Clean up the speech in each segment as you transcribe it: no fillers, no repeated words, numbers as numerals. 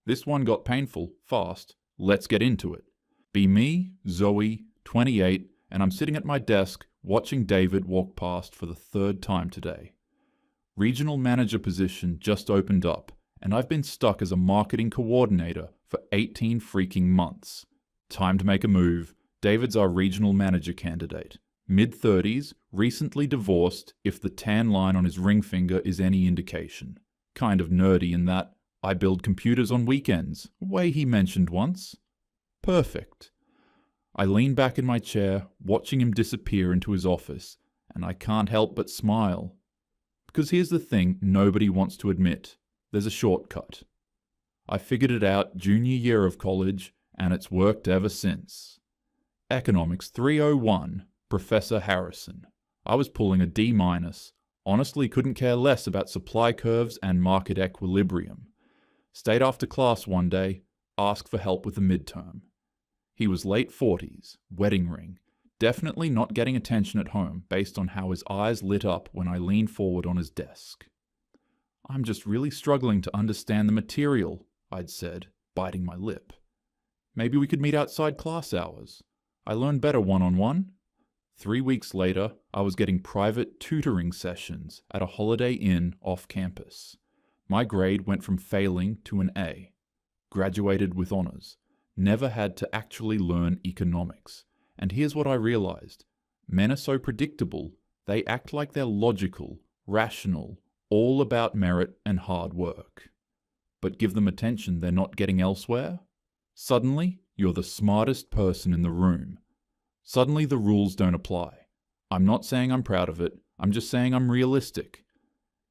This one got painful, fast. Let's get into it. Be me, Zoe, 28, and I'm sitting at my desk watching David walk past for the third time today. Regional manager position just opened up, and I've been stuck as a marketing coordinator for 18 freaking months. Time to make a move. David's our regional manager candidate. Mid-30s, recently divorced, if the tan line on his ring finger is any indication. Kind of nerdy in that I build computers on weekends, a way he mentioned once. Perfect. I lean back in my chair, watching him disappear into his office, and I can't help but smile. Because here's the thing nobody wants to admit. There's a shortcut. I figured it out junior year of college, and it's worked ever since. Economics 301, Professor Harrison. I was pulling a D-. Honestly couldn't care less about supply curves and market equilibrium. Stayed after class one day, asked for help with the midterm. He was late 40s, wedding ring, definitely not getting attention at home based on how his eyes lit up when I leaned forward on his desk. I'm just really struggling to understand the material, I'd said, biting my lip. Maybe we could meet outside class hours. I learn better one-on-one. 3 weeks later, I was getting private tutoring sessions at a Holiday Inn off campus. My grade went from failing to an A. Graduated with honors. Never had to actually learn economics. And here's what I realized. Men are so predictable, they act like they're logical, rational, all about merit and hard work. But give them attention they're not getting elsewhere? Suddenly, you're the smartest person in the room. Suddenly the rules don't apply. I'm not saying I'm proud of it, I'm just saying I'm realistic.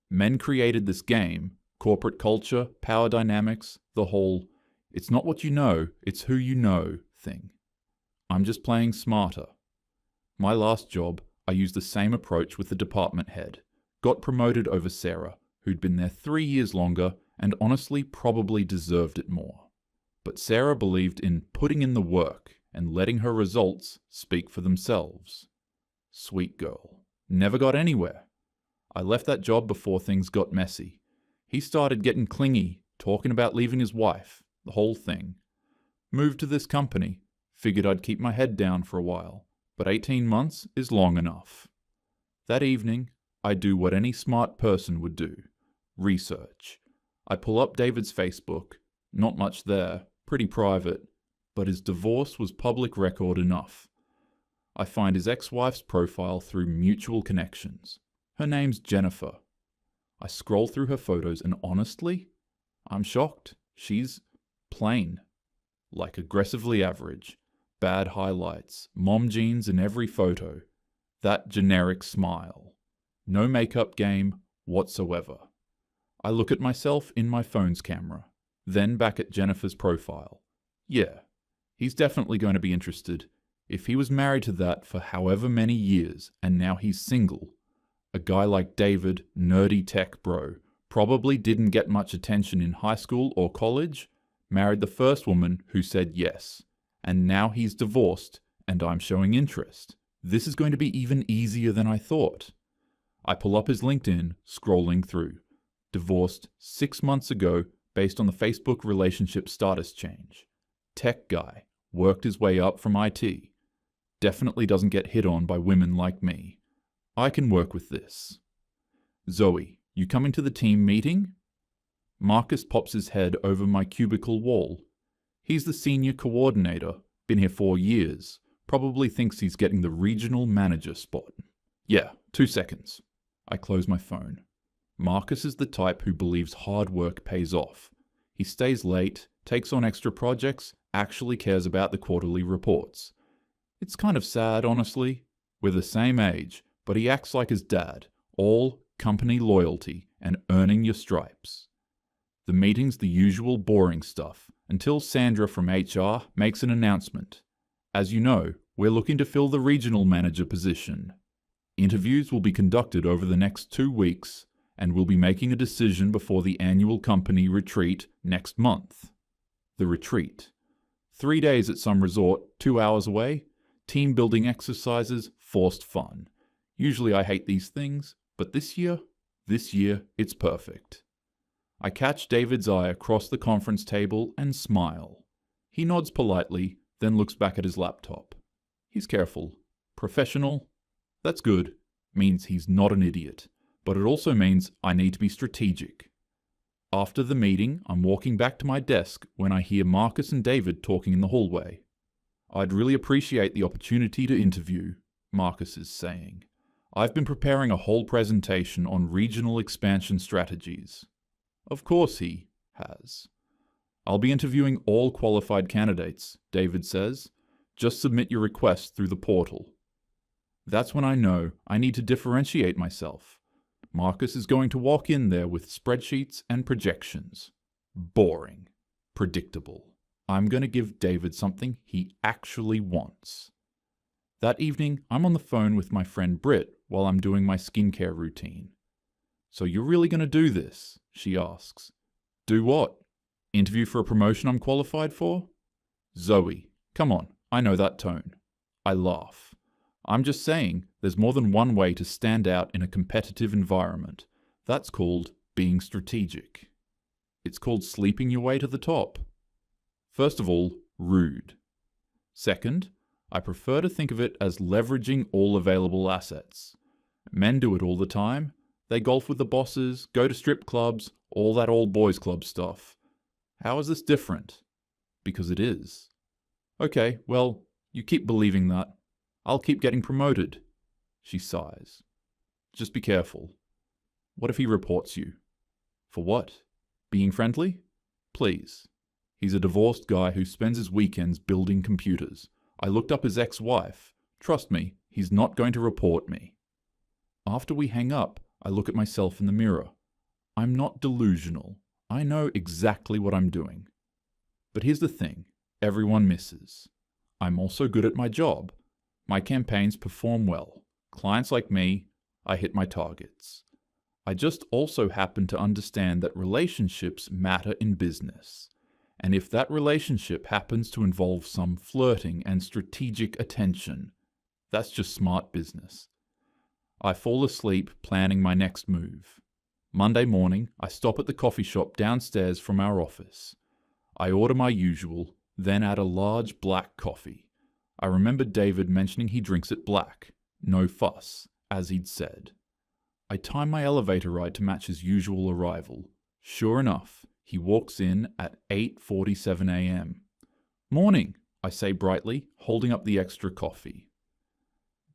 Men created this game, corporate culture, power dynamics, the whole "it's not what you know, it's who you know" thing. I'm just playing smarter. My last job, I used the same approach with the department head. Got promoted over Sarah, who'd been there 3 years longer and honestly probably deserved it more. But Sarah believed in putting in the work and letting her results speak for themselves. Sweet girl. Never got anywhere. I left that job before things got messy. He started getting clingy, talking about leaving his wife, the whole thing. Moved to this company. Figured I'd keep my head down for a while, but 18 months is long enough. That evening, I do what any smart person would do. Research. I pull up David's Facebook. Not much there, pretty private, but his divorce was public record enough. I find his ex-wife's profile through mutual connections. Her name's Jennifer. I scroll through her photos and honestly, I'm shocked. She's plain. Like aggressively average. Bad highlights, mom jeans in every photo. That generic smile. No makeup game whatsoever. I look at myself in my phone's camera, then back at Jennifer's profile. Yeah, he's definitely going to be interested. If he was married to that for however many years and now he's single, a guy like David, nerdy tech bro, probably didn't get much attention in high school or college, married the first woman who said yes. And now he's divorced, and I'm showing interest. This is going to be even easier than I thought. I pull up his LinkedIn, scrolling through. Divorced 6 months ago based on the Facebook relationship status change. Tech guy, worked his way up from IT. Definitely doesn't get hit on by women like me. I can work with this. Zoe, you coming to the team meeting? Marcus pops his head over my cubicle wall. He's the senior coordinator, been here 4 years, probably thinks he's getting the regional manager spot. Yeah, 2 seconds. I close my phone. Marcus is the type who believes hard work pays off. He stays late, takes on extra projects, actually cares about the quarterly reports. It's kind of sad, honestly. We're the same age, but he acts like his dad, all company loyalty and earning your stripes. The meeting's the usual boring stuff, until Sandra from HR makes an announcement. As you know, we're looking to fill the regional manager position. Interviews will be conducted over the next 2 weeks, and we'll be making a decision before the annual company retreat next month. The retreat. 3 days at some resort, 2 hours away, team building exercises, forced fun. Usually I hate these things, but this year, it's perfect. I catch David's eye across the conference table and smile. He nods politely, then looks back at his laptop. He's careful. Professional. That's good. Means he's not an idiot. But it also means I need to be strategic. After the meeting, I'm walking back to my desk when I hear Marcus and David talking in the hallway. I'd really appreciate the opportunity to interview, Marcus is saying. I've been preparing a whole presentation on regional expansion strategies. Of course he has. I'll be interviewing all qualified candidates, David says. Just submit your request through the portal. That's when I know I need to differentiate myself. Marcus is going to walk in there with spreadsheets and projections. Boring. Predictable. I'm going to give David something he actually wants. That evening, I'm on the phone with my friend Britt while I'm doing my skincare routine. So you're really going to do this? She asks. Do what? Interview for a promotion I'm qualified for? Zoe, come on, I know that tone. I laugh. I'm just saying there's more than one way to stand out in a competitive environment. That's called being strategic. It's called sleeping your way to the top. First of all, rude. Second, I prefer to think of it as leveraging all available assets. Men do it all the time. They golf with the bosses, go to strip clubs, all that old boys club stuff. How is this different? Because it is. Okay, well, you keep believing that. I'll keep getting promoted. She sighs. Just be careful. What if he reports you? For what? Being friendly? Please. He's a divorced guy who spends his weekends building computers. I looked up his ex-wife. Trust me, he's not going to report me. After we hang up, I look at myself in the mirror. I'm not delusional. I know exactly what I'm doing. But here's the thing. Everyone misses. I'm also good at my job. My campaigns perform well. Clients like me, I hit my targets. I just also happen to understand that relationships matter in business. And if that relationship happens to involve some flirting and strategic attention, that's just smart business. I fall asleep planning my next move. Monday morning, I stop at the coffee shop downstairs from our office. I order my usual, then add a large black coffee. I remember David mentioning he drinks it black, no fuss, as he'd said. I time my elevator ride to match his usual arrival. Sure enough, he walks in at 8:47 a.m. Morning, I say brightly, holding up the extra coffee.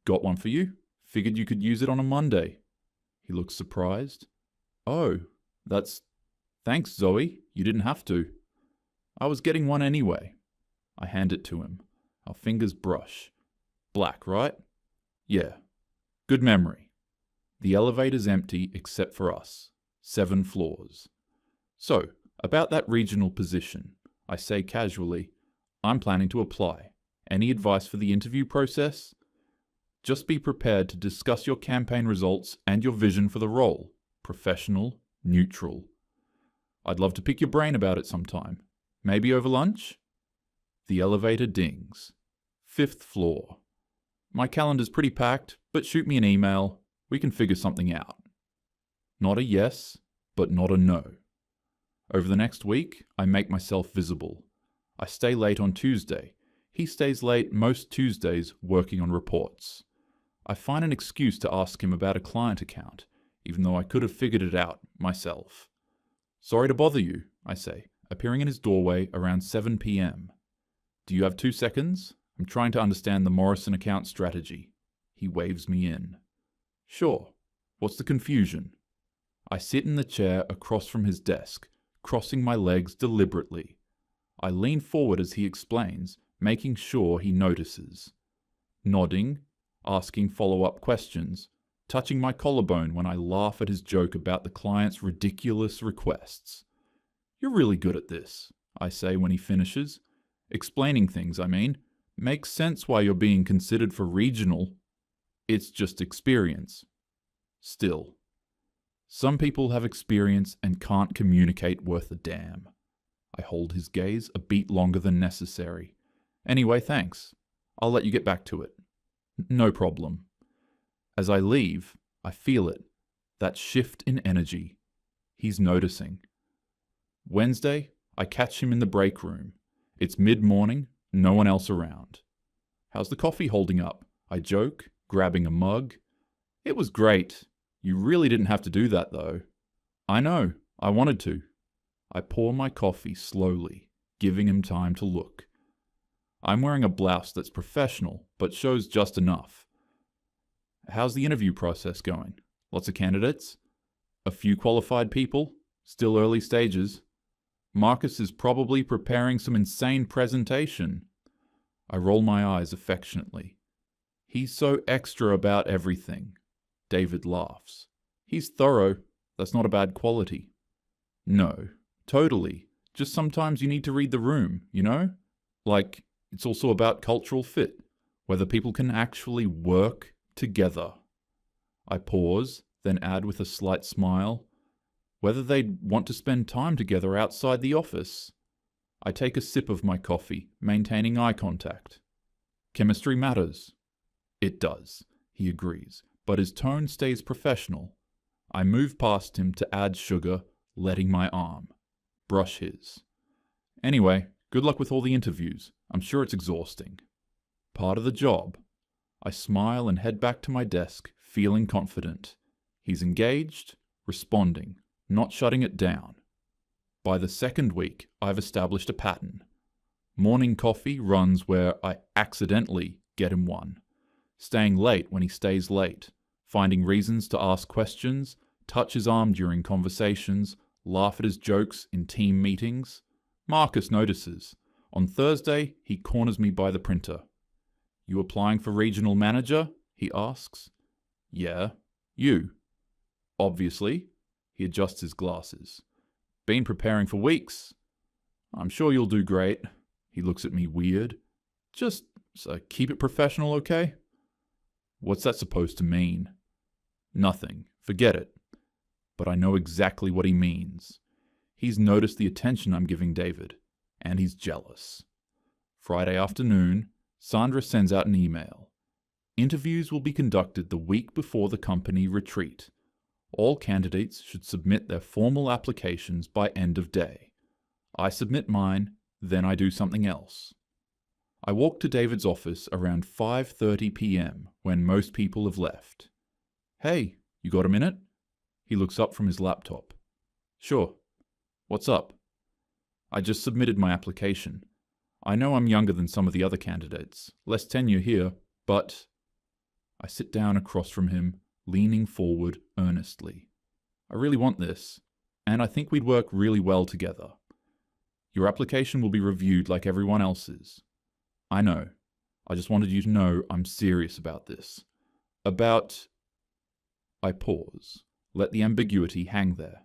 Got one for you? Figured you could use it on a Monday. He looks surprised. Oh, thanks, Zoe. You didn't have to. I was getting one anyway. I hand it to him. Our fingers brush. Black, right? Yeah. Good memory. The elevator's empty except for us. 7 floors. So, about that regional position, I say casually, I'm planning to apply. Any advice for the interview process? Just be prepared to discuss your campaign results and your vision for the role. Professional, neutral. I'd love to pick your brain about it sometime. Maybe over lunch? The elevator dings. 5th floor. My calendar's pretty packed, but shoot me an email. We can figure something out. Not a yes, but not a no. Over the next week, I make myself visible. I stay late on Tuesday. He stays late most Tuesdays working on reports. I find an excuse to ask him about a client account, even though I could have figured it out myself. Sorry to bother you, I say, appearing in his doorway around 7 p.m. Do you have 2 seconds? I'm trying to understand the Morrison account strategy. He waves me in. Sure. What's the confusion? I sit in the chair across from his desk, crossing my legs deliberately. I lean forward as he explains, making sure he notices. Nodding, asking follow-up questions, touching my collarbone when I laugh at his joke about the client's ridiculous requests. You're really good at this, I say when he finishes. Explaining things, I mean. Makes sense why you're being considered for regional. It's just experience. Still. Some people have experience and can't communicate worth a damn. I hold his gaze a beat longer than necessary. Anyway, thanks. I'll let you get back to it. No problem. As I leave, I feel it. That shift in energy. He's noticing. Wednesday, I catch him in the break room. It's mid-morning, no one else around. How's the coffee holding up? I joke, grabbing a mug. It was great. You really didn't have to do that, though. I know, I wanted to. I pour my coffee slowly, giving him time to look. I'm wearing a blouse that's professional, but shows just enough. How's the interview process going? Lots of candidates? A few qualified people? Still early stages? Marcus is probably preparing some insane presentation. I roll my eyes affectionately. He's so extra about everything. David laughs. He's thorough. That's not a bad quality. No, totally. Just sometimes you need to read the room, you know? Like, it's also about cultural fit, whether people can actually work together. I pause, then add with a slight smile, whether they'd want to spend time together outside the office. I take a sip of my coffee, maintaining eye contact. Chemistry matters. It does, he agrees, but his tone stays professional. I move past him to add sugar, letting my arm brush his. Anyway, good luck with all the interviews. I'm sure it's exhausting. Part of the job. I smile and head back to my desk, feeling confident. He's engaged, responding, not shutting it down. By the second week, I've established a pattern. Morning coffee runs where I accidentally get him one. Staying late when he stays late. Finding reasons to ask questions, touch his arm during conversations, laugh at his jokes in team meetings. Marcus notices. On Thursday, he corners me by the printer. You applying for regional manager? He asks. Yeah. You? Obviously. He adjusts his glasses. Been preparing for weeks. I'm sure you'll do great. He looks at me weird. Just keep it professional, okay? What's that supposed to mean? Nothing. Forget it. But I know exactly what he means. He's noticed the attention I'm giving David, and he's jealous. Friday afternoon, Sandra sends out an email. Interviews will be conducted the week before the company retreat. All candidates should submit their formal applications by end of day. I submit mine, then I do something else. I walk to David's office around 5:30 p.m. when most people have left. Hey, you got a minute? He looks up from his laptop. Sure. What's up? I just submitted my application. I know I'm younger than some of the other candidates, less tenure here, but... I sit down across from him, leaning forward earnestly. I really want this, and I think we'd work really well together. Your application will be reviewed like everyone else's. I know. I just wanted you to know I'm serious about this. About... I pause, let the ambiguity hang there.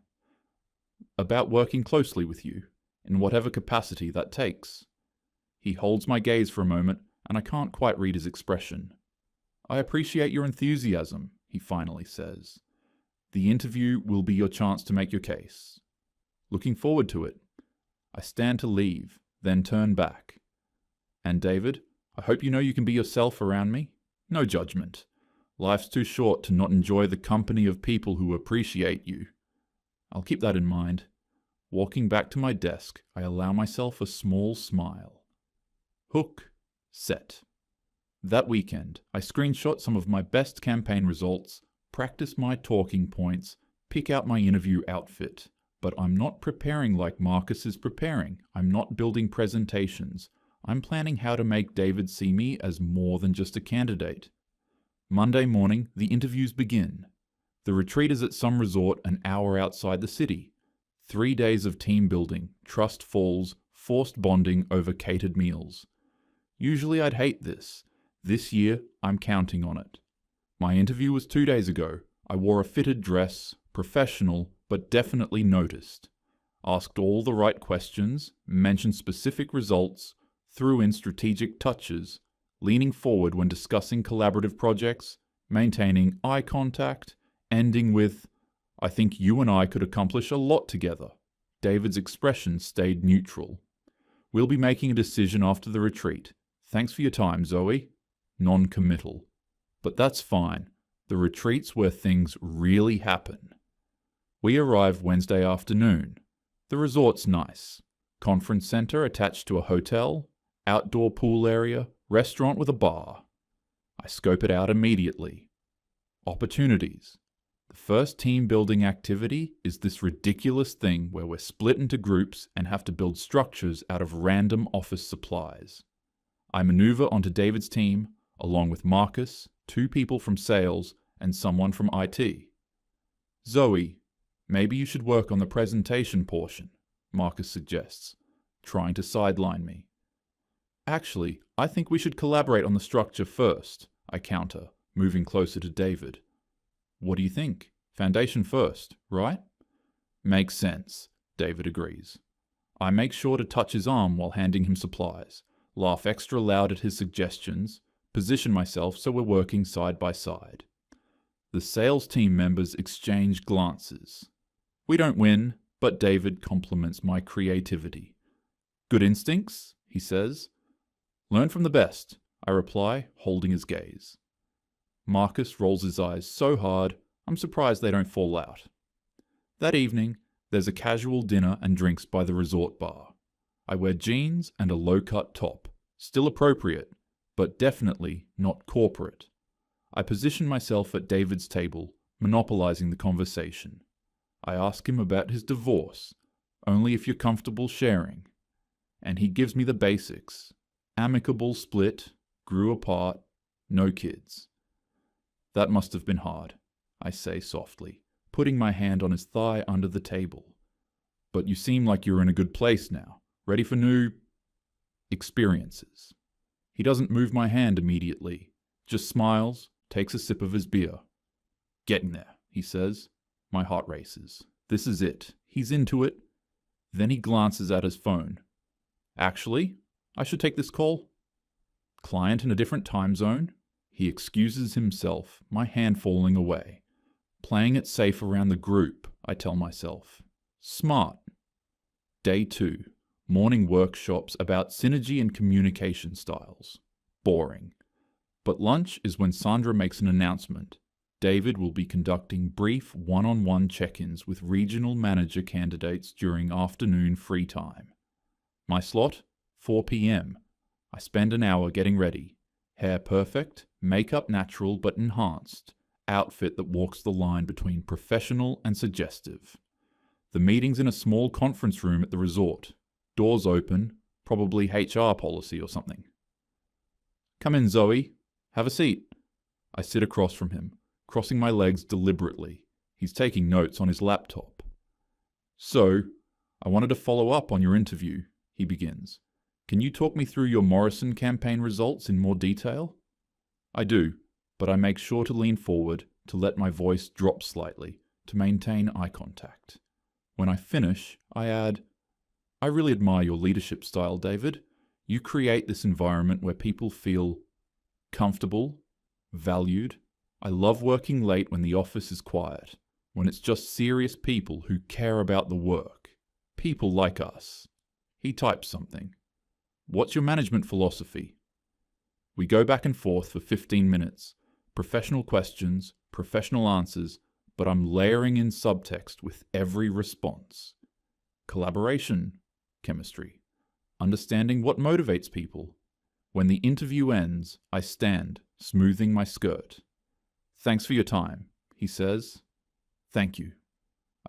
About working closely with you, in whatever capacity that takes. He holds my gaze for a moment, and I can't quite read his expression. I appreciate your enthusiasm, he finally says. The interview will be your chance to make your case. Looking forward to it. I stand to leave, then turn back. And David, I hope you know you can be yourself around me. No judgment. Life's too short to not enjoy the company of people who appreciate you. I'll keep that in mind. Walking back to my desk, I allow myself a small smile. Hook, set. That weekend, I screenshot some of my best campaign results, practice my talking points, pick out my interview outfit. But I'm not preparing like Marcus is preparing. I'm not building presentations. I'm planning how to make David see me as more than just a candidate. Monday morning, the interviews begin. The retreat is at some resort an hour outside the city. 3 days of team building, trust falls, forced bonding over catered meals. Usually I'd hate this. This year, I'm counting on it. My interview was 2 days ago. I wore a fitted dress, professional, but definitely noticed. Asked all the right questions, mentioned specific results, threw in strategic touches, leaning forward when discussing collaborative projects, maintaining eye contact, ending with, I think you and I could accomplish a lot together. David's expression stayed neutral. We'll be making a decision after the retreat. Thanks for your time, Zoe. Non-committal. But that's fine. The retreat's where things really happen. We arrive Wednesday afternoon. The resort's nice. Conference center attached to a hotel, outdoor pool area, restaurant with a bar. I scope it out immediately. Opportunities. The first team building activity is this ridiculous thing where we're split into groups and have to build structures out of random office supplies. I maneuver onto David's team, along with Marcus, 2 people from sales, and someone from IT. Zoe, maybe you should work on the presentation portion, Marcus suggests, trying to sideline me. Actually, I think we should collaborate on the structure first, I counter, moving closer to David. What do you think? Foundation first, right? Makes sense, David agrees. I make sure to touch his arm while handing him supplies, laugh extra loud at his suggestions, position myself so we're working side by side. The sales team members exchange glances. We don't win, but David compliments my creativity. Good instincts, he says. Learn from the best, I reply, holding his gaze. Marcus rolls his eyes so hard, I'm surprised they don't fall out. That evening, there's a casual dinner and drinks by the resort bar. I wear jeans and a low-cut top, still appropriate, but definitely not corporate. I position myself at David's table, monopolizing the conversation. I ask him about his divorce, only if you're comfortable sharing. And he gives me the basics. Amicable split, grew apart, no kids. That must have been hard, I say softly, putting my hand on his thigh under the table. But you seem like you're in a good place now, ready for new experiences. He doesn't move my hand immediately, just smiles, takes a sip of his beer. Getting there, he says. My heart races. This is it. He's into it. Then he glances at his phone. Actually, I should take this call. Client in a different time zone. He excuses himself, my hand falling away. Playing it safe around the group, I tell myself. Smart. Day 2. Morning workshops about synergy and communication styles. Boring. But lunch is when Sandra makes an announcement. David will be conducting brief one-on-one check-ins with regional manager candidates during afternoon free time. My slot? 4 p.m. I spend an hour getting ready. Hair perfect, makeup natural but enhanced, outfit that walks the line between professional and suggestive. The meeting's in a small conference room at the resort. Doors open, probably HR policy or something. Come in, Zoe. Have a seat. I sit across from him, crossing my legs deliberately. He's taking notes on his laptop. So, I wanted to follow up on your interview, he begins. Can you talk me through your Morrison campaign results in more detail? I do, but I make sure to lean forward, to let my voice drop slightly, to maintain eye contact. When I finish, I add, I really admire your leadership style, David. You create this environment where people feel comfortable, valued. I love working late when the office is quiet, when it's just serious people who care about the work. People like us. He types something. What's your management philosophy? We go back and forth for 15 minutes. Professional questions, professional answers, but I'm layering in subtext with every response. Collaboration, chemistry, understanding what motivates people. When the interview ends, I stand, smoothing my skirt. Thanks for your time, he says. Thank you.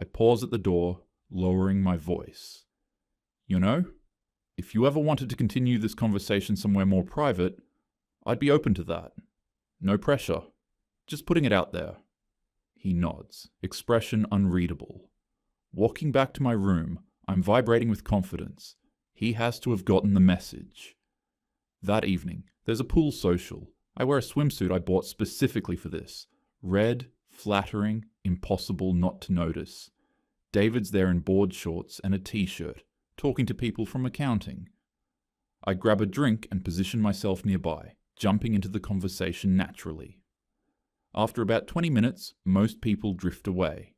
I pause at the door, lowering my voice. You know, if you ever wanted to continue this conversation somewhere more private, I'd be open to that. No pressure. Just putting it out there. He nods, expression unreadable. Walking back to my room, I'm vibrating with confidence. He has to have gotten the message. That evening, there's a pool social. I wear a swimsuit I bought specifically for this. Red, flattering, impossible not to notice. David's there in board shorts and a t-shirt, talking to people from accounting. I grab a drink and position myself nearby, jumping into the conversation naturally. After about 20 minutes, most people drift away.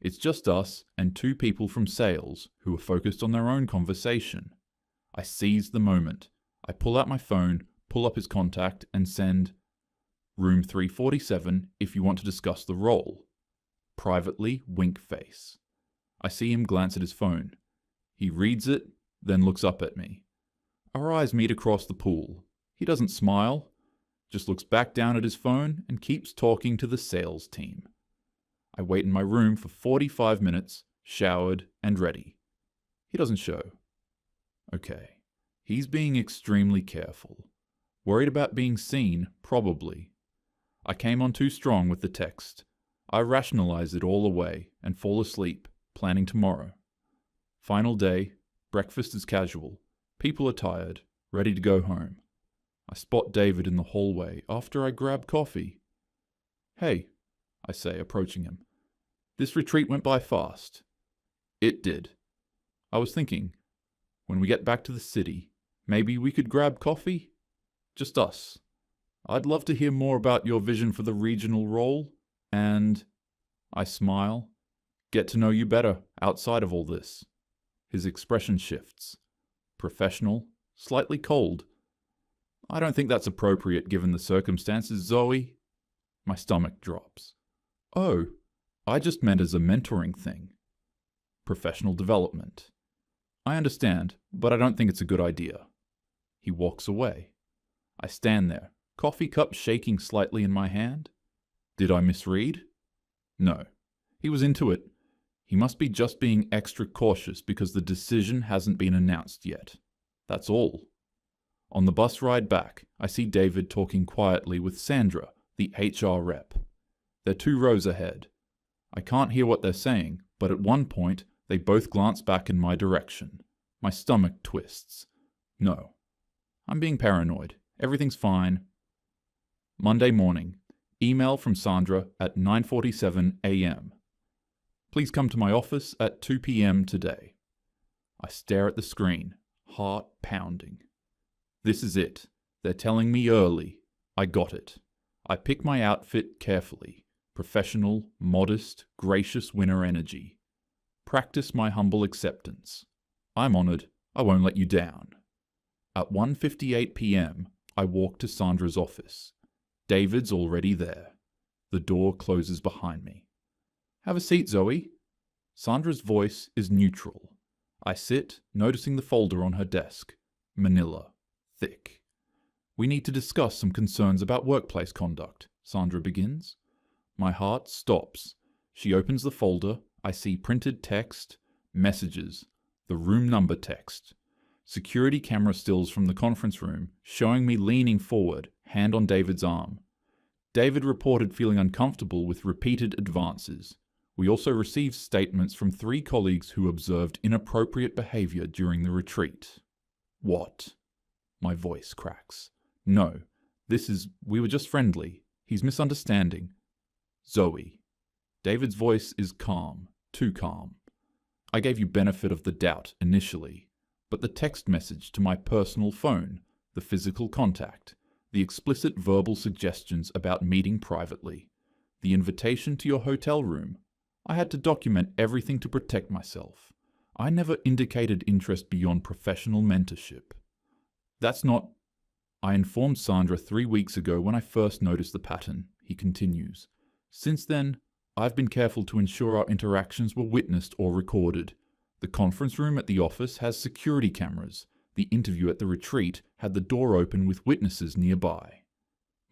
It's just us and 2 people from sales who are focused on their own conversation. I seize the moment. I pull out my phone, pull up his contact, and send, Room 347 if you want to discuss the role. Privately, wink face. I see him glance at his phone. He reads it, then looks up at me. Our eyes meet across the pool. He doesn't smile, just looks back down at his phone and keeps talking to the sales team. I wait in my room for 45 minutes, showered and ready. He doesn't show. Okay. He's being extremely careful. Worried about being seen, probably. I came on too strong with the text. I rationalize it all away and fall asleep, planning tomorrow. Final day, breakfast is casual. People are tired, ready to go home. I spot David in the hallway after I grab coffee. Hey, I say, approaching him. This retreat went by fast. It did. I was thinking, when we get back to the city, maybe we could grab coffee? Just us. I'd love to hear more about your vision for the regional role, and, I smile, get to know you better outside of all this. His expression shifts. Professional, slightly cold. I don't think that's appropriate given the circumstances, Zoe. My stomach drops. Oh, I just meant as a mentoring thing. Professional development. I understand, but I don't think it's a good idea. He walks away. I stand there, coffee cup shaking slightly in my hand. Did I misread? No. He was into it. He must be just being extra cautious because the decision hasn't been announced yet. That's all. On the bus ride back, I see David talking quietly with Sandra, the HR rep. They're 2 rows ahead. I can't hear what they're saying, but at one point, they both glance back in my direction. My stomach twists. No. I'm being paranoid. Everything's fine. Monday morning. Email from Sandra at 9:47 a.m. Please come to my office at 2 p.m. today. I stare at the screen, heart pounding. This is it. They're telling me early. I got it. I pick my outfit carefully. Professional, modest, gracious winner energy. Practice my humble acceptance. I'm honored. I won't let you down. At 1:58 p.m., I walk to Sandra's office. David's already there. The door closes behind me. Have a seat, Zoe. Sandra's voice is neutral. I sit, noticing the folder on her desk. Manila. Thick. We need to discuss some concerns about workplace conduct, Sandra begins. My heart stops. She opens the folder. I see printed text, messages, the room number text, security camera stills from the conference room showing me leaning forward, hand on David's arm. David reported feeling uncomfortable with repeated advances. We also received statements from 3 colleagues who observed inappropriate behavior during the retreat. What? My voice cracks. No, we were just friendly. He's misunderstanding. Zoe. David's voice is calm, too calm. I gave you benefit of the doubt initially, but the text message to my personal phone, the physical contact, the explicit verbal suggestions about meeting privately, the invitation to your hotel room, I had to document everything to protect myself. I never indicated interest beyond professional mentorship. That's not... I informed Sandra 3 weeks ago when I first noticed the pattern, he continues. Since then, I've been careful to ensure our interactions were witnessed or recorded. The conference room at the office has security cameras. The interview at the retreat had the door open with witnesses nearby.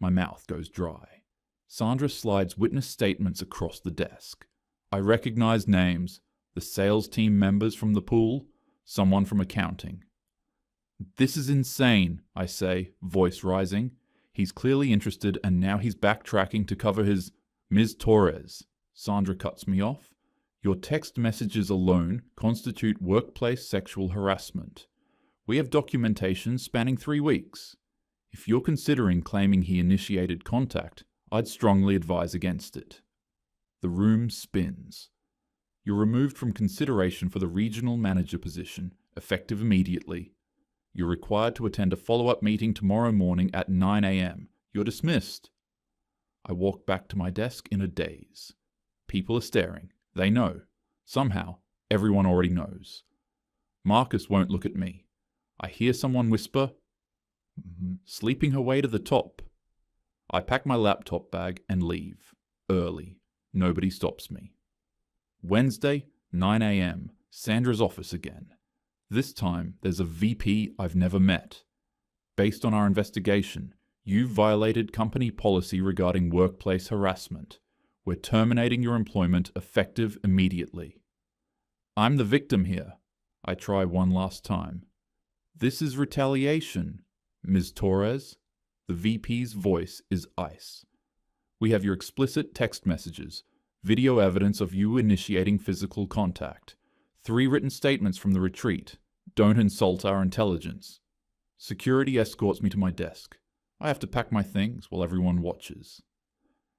My mouth goes dry. Sandra slides witness statements across the desk. I recognize names, the sales team members from the pool, someone from accounting. This is insane, I say, voice rising. He's clearly interested and now he's backtracking to cover his... Ms. Torres, Sandra cuts me off. Your text messages alone constitute workplace sexual harassment. We have documentation spanning 3 weeks. If you're considering claiming he initiated contact, I'd strongly advise against it. The room spins. You're removed from consideration for the regional manager position, effective immediately. You're required to attend a follow-up meeting tomorrow morning at 9 a.m. You're dismissed. I walk back to my desk in a daze. People are staring. They know. Somehow, everyone already knows. Marcus won't look at me. I hear someone whisper, sleeping her way to the top. I pack my laptop bag and leave. Early. Nobody stops me. Wednesday, 9 a.m. Sandra's office again. This time, there's a VP I've never met. Based on our investigation, you violated company policy regarding workplace harassment. We're terminating your employment effective immediately. I'm the victim here. I try one last time. This is retaliation, Ms. Torres. The VP's voice is ice. We have your explicit text messages, video evidence of you initiating physical contact, 3 written statements from the retreat. Don't insult our intelligence. Security escorts me to my desk. I have to pack my things while everyone watches.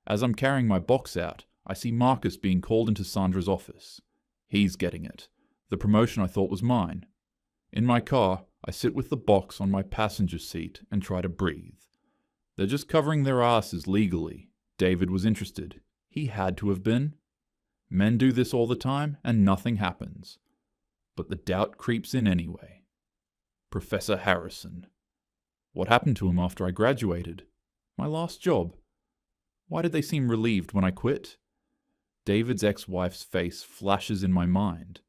As I'm carrying my box out, I see Marcus being called into Sandra's office. He's getting it. The promotion I thought was mine. In my car, I sit with the box on my passenger seat and try to breathe. They're just covering their asses legally. David was interested. He had to have been. Men do this all the time and nothing happens. But the doubt creeps in anyway. Professor Harrison. What happened to him after I graduated? My last job. Why did they seem relieved when I quit? David's ex-wife's face flashes in my mind.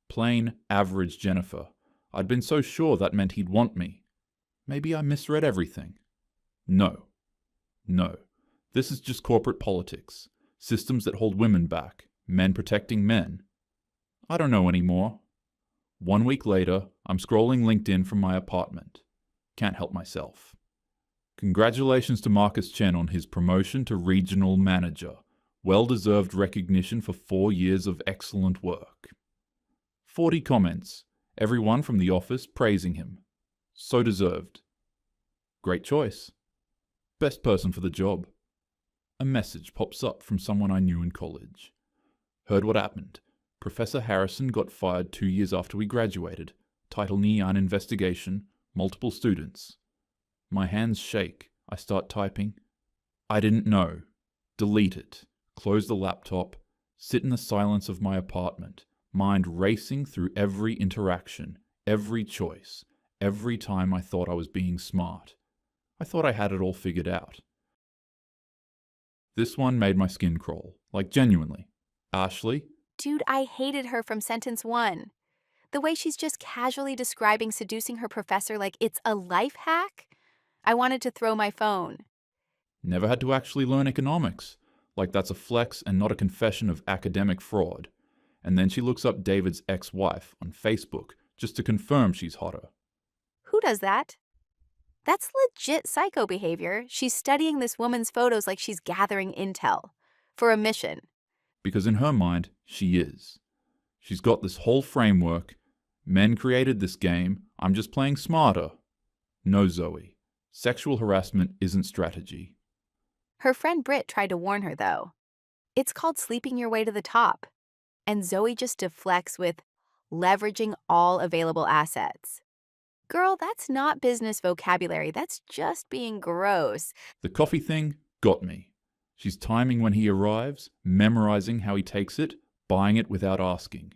Plain, average Jennifer. I'd been so sure that meant he'd want me. Maybe I misread everything. No. This is just corporate politics. Systems that hold women back. Men protecting men. I don't know anymore. 1 week later, I'm scrolling LinkedIn from my apartment. Can't help myself. Congratulations to Marcus Chen on his promotion to regional manager. Well-deserved recognition for 4 years of excellent work. 40 comments, everyone from the office praising him. So deserved. Great choice. Best person for the job. A message pops up from someone I knew in college. Heard what happened. Professor Harrison got fired 2 years after we graduated. Title Neon investigation, multiple students. My hands shake. I start typing. I didn't know. Delete it. Close the laptop. Sit in the silence of my apartment. Mind racing through every interaction, every choice, every time I thought I was being smart. I thought I had it all figured out. This one made my skin crawl. Like genuinely. Ashley? Dude, I hated her from sentence 1. The way she's just casually describing seducing her professor like it's a life hack? I wanted to throw my phone. Never had to actually learn economics. Like that's a flex and not a confession of academic fraud. And then she looks up David's ex-wife on Facebook just to confirm she's hotter. Who does that? That's legit psycho behavior. She's studying this woman's photos like she's gathering intel. For a mission. Because in her mind, she is. She's got this whole framework. Men created this game. I'm just playing smarter. No, Zoe. Sexual harassment isn't strategy. Her friend Britt tried to warn her, though. It's called sleeping your way to the top. And Zoe just deflects with leveraging all available assets. Girl, that's not business vocabulary. That's just being gross. The coffee thing got me. She's timing when he arrives, memorizing how he takes it, buying it without asking.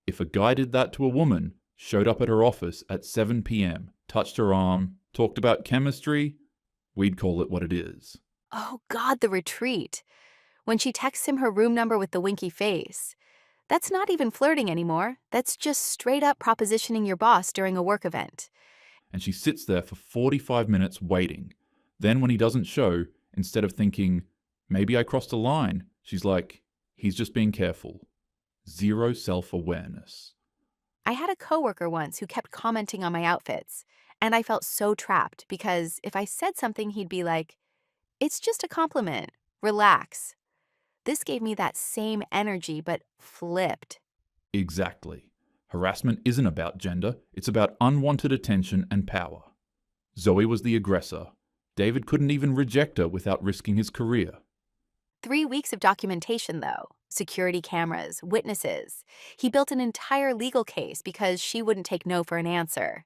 If a guy did that to a woman, showed up at her office at 7 p.m., touched her arm, talked about chemistry, we'd call it what it is. Oh God, the retreat. When she texts him her room number with the winky face. That's not even flirting anymore. That's just straight up propositioning your boss during a work event. And she sits there for 45 minutes waiting. Then when he doesn't show, instead of thinking, maybe I crossed a line, she's like, he's just being careful. Zero self-awareness. I had a coworker once who kept commenting on my outfits, and I felt so trapped because if I said something, he'd be like, it's just a compliment. Relax. This gave me that same energy, but flipped. Exactly. Harassment isn't about gender, it's about unwanted attention and power. Zoe was the aggressor. David couldn't even reject her without risking his career. 3 weeks of documentation, though. Security cameras, witnesses. He built an entire legal case because she wouldn't take no for an answer.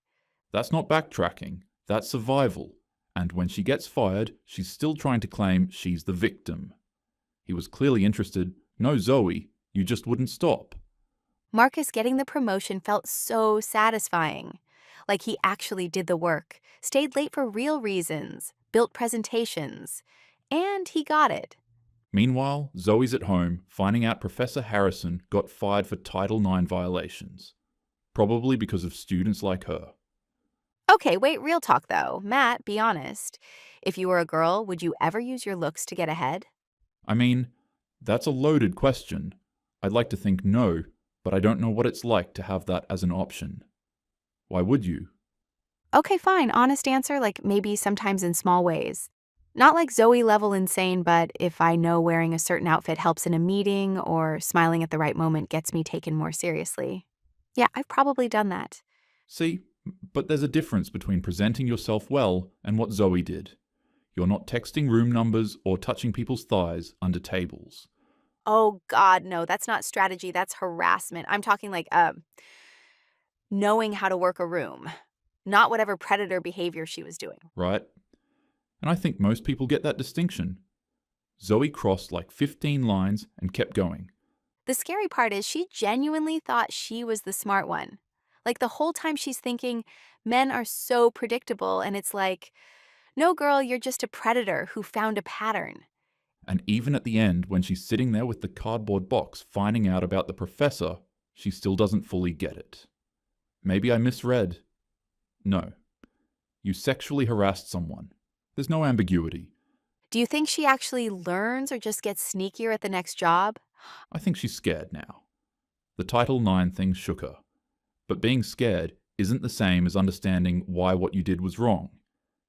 That's not backtracking, that's survival. And when she gets fired, she's still trying to claim she's the victim. He was clearly interested. No, Zoe, you just wouldn't stop. Marcus getting the promotion felt so satisfying. Like he actually did the work, stayed late for real reasons, built presentations, and he got it. Meanwhile, Zoe's at home, finding out Professor Harrison got fired for Title IX violations. probably because of students like her. Okay, wait, real talk though. Matt, be honest. If you were a girl, would you ever use your looks to get ahead? I mean, that's a loaded question. I'd like to think no, but I don't know what it's like to have that as an option. Why would you? Okay, fine. Honest answer, like maybe sometimes in small ways. Not like Zoe level insane, but if I know wearing a certain outfit helps in a meeting or smiling at the right moment gets me taken more seriously. Yeah, I've probably done that. See, but there's a difference between presenting yourself well and what Zoe did. You're not texting room numbers or touching people's thighs under tables. Oh God, no, that's not strategy, that's harassment. I'm talking like knowing how to work a room, not whatever predator behavior she was doing. Right? And I think most people get that distinction. Zoe crossed like 15 lines and kept going. The scary part is she genuinely thought she was the smart one. Like the whole time she's thinking, men are so predictable, and it's like, no, girl, you're just a predator who found a pattern. And even at the end, when she's sitting there with the cardboard box finding out about the professor, she still doesn't fully get it. Maybe I misread. No. You sexually harassed someone. There's no ambiguity. Do you think she actually learns or just gets sneakier at the next job? I think she's scared now. The Title IX thing shook her. But being scared isn't the same as understanding why what you did was wrong.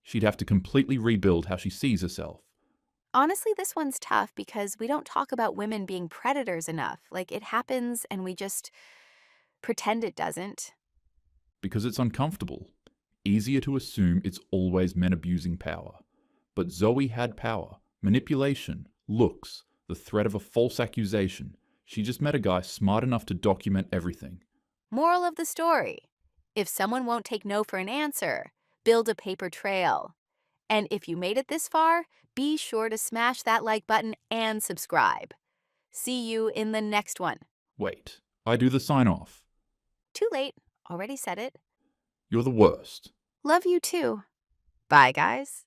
She'd have to completely rebuild how she sees herself. Honestly, this one's tough because we don't talk about women being predators enough. Like it happens and we just pretend it doesn't. Because it's uncomfortable. Easier to assume it's always men abusing power. But Zoe had power, manipulation, looks, the threat of a false accusation. She just met a guy smart enough to document everything. Moral of the story: if someone won't take no for an answer, build a paper trail. And if you made it this far, be sure to smash that like button and subscribe. See you in the next one. Wait, I do the sign off. Too late. Already said it. You're the worst. Love you too. Bye, guys.